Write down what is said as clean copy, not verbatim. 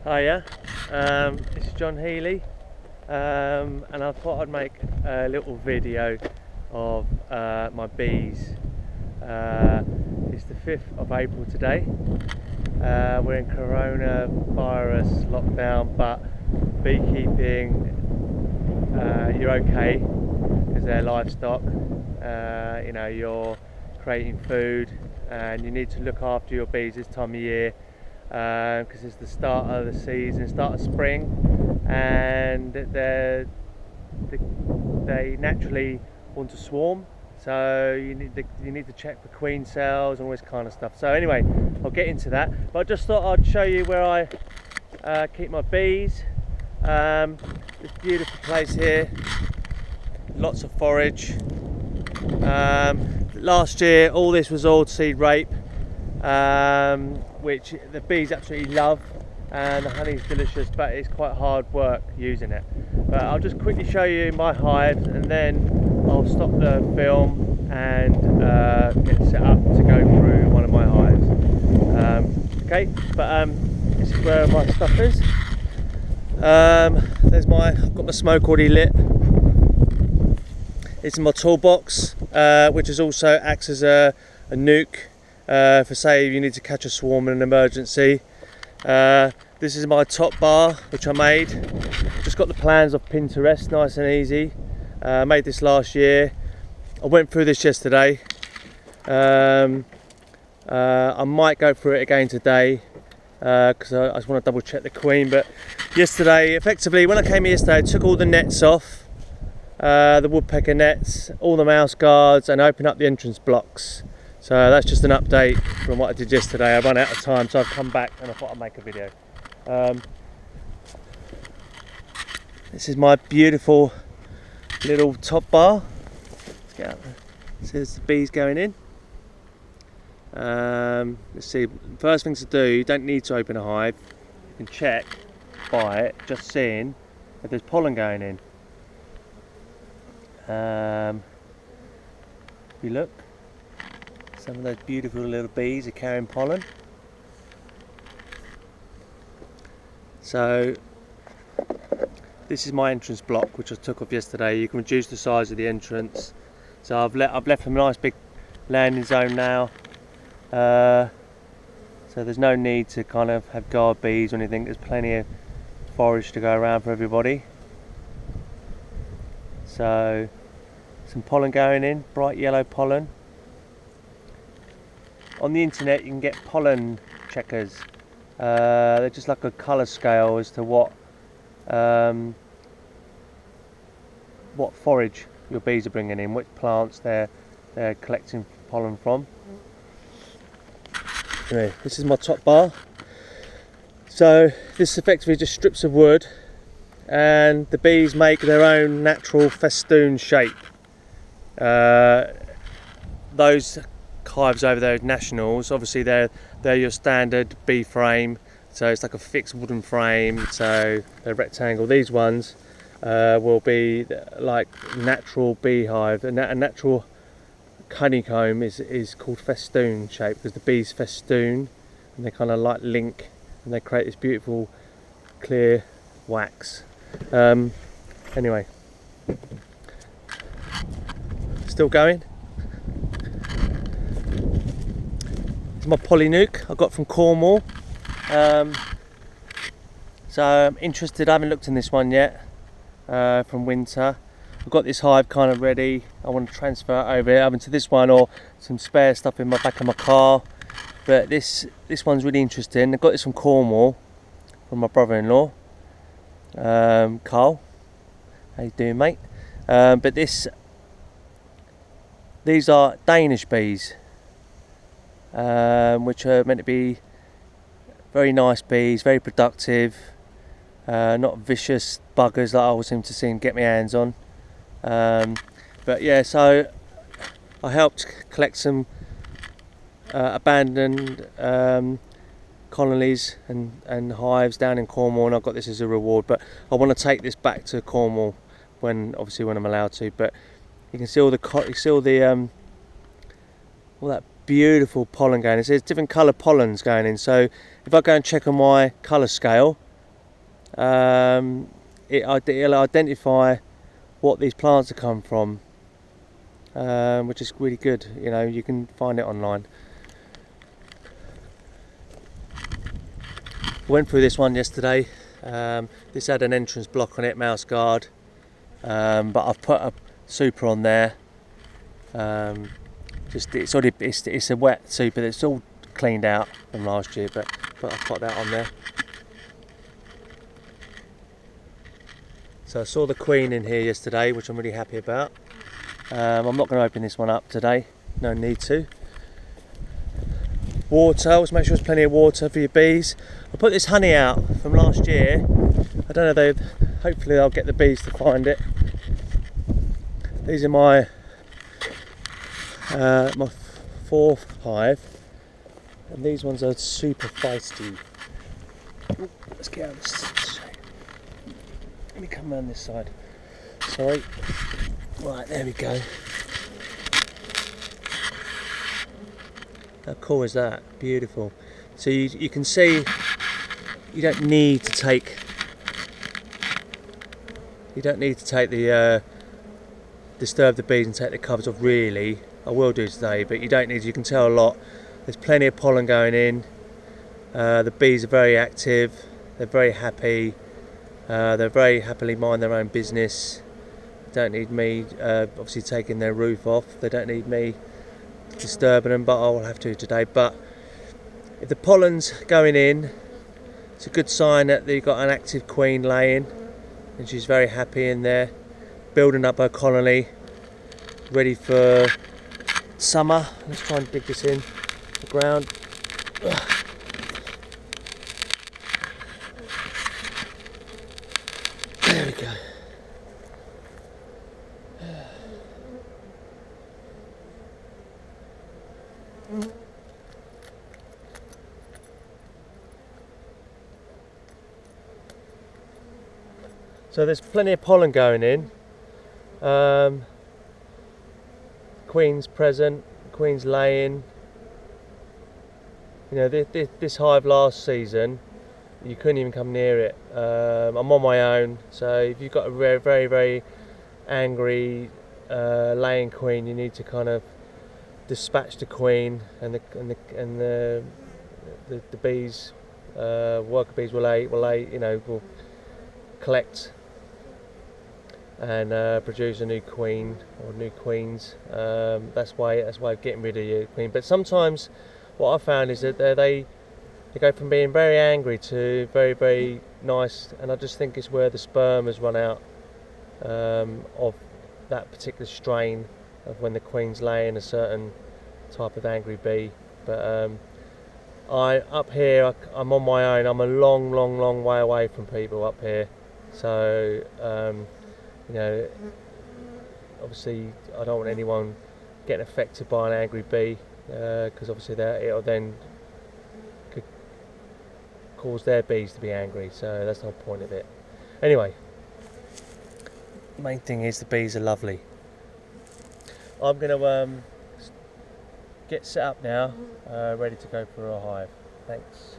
Hiya, this is John Healy, and I thought I'd make a little video of my bees. It's the 5th of April today. We're in coronavirus lockdown, but beekeeping, you're okay because they're livestock. You know, you're creating food and you need to look after your bees this time of year, because it's the start of the season, start of spring, and they naturally want to swarm. So you need to check for queen cells and all this kind of stuff. So anyway, I'll get into that. But I just thought I'd show you where I keep my bees. This beautiful place here, lots of forage. Last year, all this was old seed rape, which the bees absolutely love, and the honey's delicious, but it's quite hard work using it. But I'll just quickly show you my hives, and then I'll stop the film and get set up to go through one of my hives. Okay, but this is where my stuff is. I've got my smoke already lit. It's in my toolbox, which is also acts as a nuke for, say, if you need to catch a swarm in an emergency. This is my top bar, which I made. Just got the plans off Pinterest, nice and easy. I made this last year. I went through this yesterday. I might go through it again today because I just want to double check the queen. But yesterday, effectively, when I came here yesterday, I took all the nets off. The woodpecker nets, all the mouse guards, and open up the entrance blocks. So that's just an update from what I did yesterday. I ran out of time, so I've come back and I thought I'd make a video. This is my beautiful little top bar. Let's get out there. So there's the bees going in. Let's see, first thing to do, you don't need to open a hive. You can check by it, just seeing if there's pollen going in. If you look, some of those beautiful little bees are carrying pollen. So this is my entrance block, which I took off yesterday. You can reduce the size of the entrance. So I've left a nice big landing zone now. So there's no need to kind of have guard bees or anything. There's plenty of forage to go around for everybody. So some pollen going in, bright yellow pollen. On the internet you can get pollen checkers. They're just like a colour scale as to what forage your bees are bringing in, which plants they're collecting pollen from. Anyway, this is my top bar. So this is effectively just strips of wood, and the bees make their own natural festoon shape. Those hives over there, nationals, obviously they're your standard bee frame, so it's like a fixed wooden frame, so they're rectangle. These ones will be like natural beehive. A natural honeycomb is called festoon shape because the bees festoon and they kind of like link and they create this beautiful clear wax. Anyway, still going. It's my poly nuke I got from Cornwall. So I'm interested, I haven't looked in this one yet, from winter. I've got this hive kind of ready. I want to transfer it over here, either to this one or some spare stuff in my back of my car. But this one's really interesting. I got this from Cornwall, from my brother-in-law, Carl. How you doing, mate? But these are Danish bees, which are meant to be very nice bees, very productive, not vicious buggers that I always seem to see and get my hands on. But yeah, so I helped collect some abandoned colonies and hives down in Cornwall, and I got this as a reward. But I want to take this back to Cornwall when I'm allowed to. But you can see all that beautiful pollen going in. There's different colour pollens going in. So if I go and check on my colour scale, it'll identify what these plants have come from, which is really good. You know, you can find it online. I went through this one yesterday. This had an entrance block on it, mouse guard, but I've put a super on there. It's a wet super that's all cleaned out from last year, but I've got that on there. So I saw the queen in here yesterday, which I'm really happy about. I'm not going to open this one up today, no need to. Water, always make sure there's plenty of water for your bees. I put this honey out from last year. I don't know, hopefully I'll get the bees to find it. These are my my 4th hive, and these ones are super feisty. Ooh, let's get out of this. Let me come around this side. Sorry. Right, there we go. How cool is that? Beautiful. So you can see you don't need to take the disturb the bees and take the covers off, really. I will do today, but you don't need to. You can tell a lot. There's plenty of pollen going in. The bees are very active. They're very happy. They very happily mind their own business. They don't need me obviously taking their roof off. They don't need me disturbing them, but I will have to today. But if the pollen's going in, it's a good sign that you've got an active queen laying, and she's very happy in there, building up her colony, ready for summer. Let's try and dig this in the ground. There we go. So there's plenty of pollen going in. Queen's present, queen's laying. You know, this hive last season, you couldn't even come near it. I'm on my own, so if you've got a very, very, very angry laying queen, you need to kind of dispatch the queen, and the bees, worker bees will collect and produce a new queen or new queens. That's why getting rid of your queen. But sometimes what I found is that they go from being very angry to very, very nice, and I just think it's where the sperm has run out of that particular strain of when the queen's laying a certain type of angry bee. But up here, I'm on my own. I'm a long way away from people up here, so you know, obviously I don't want anyone getting affected by an angry bee, because obviously it'll then could cause their bees to be angry, so that's the whole point of it. Anyway, the main thing is the bees are lovely. I'm going to get set up now, ready to go for a hive. Thanks.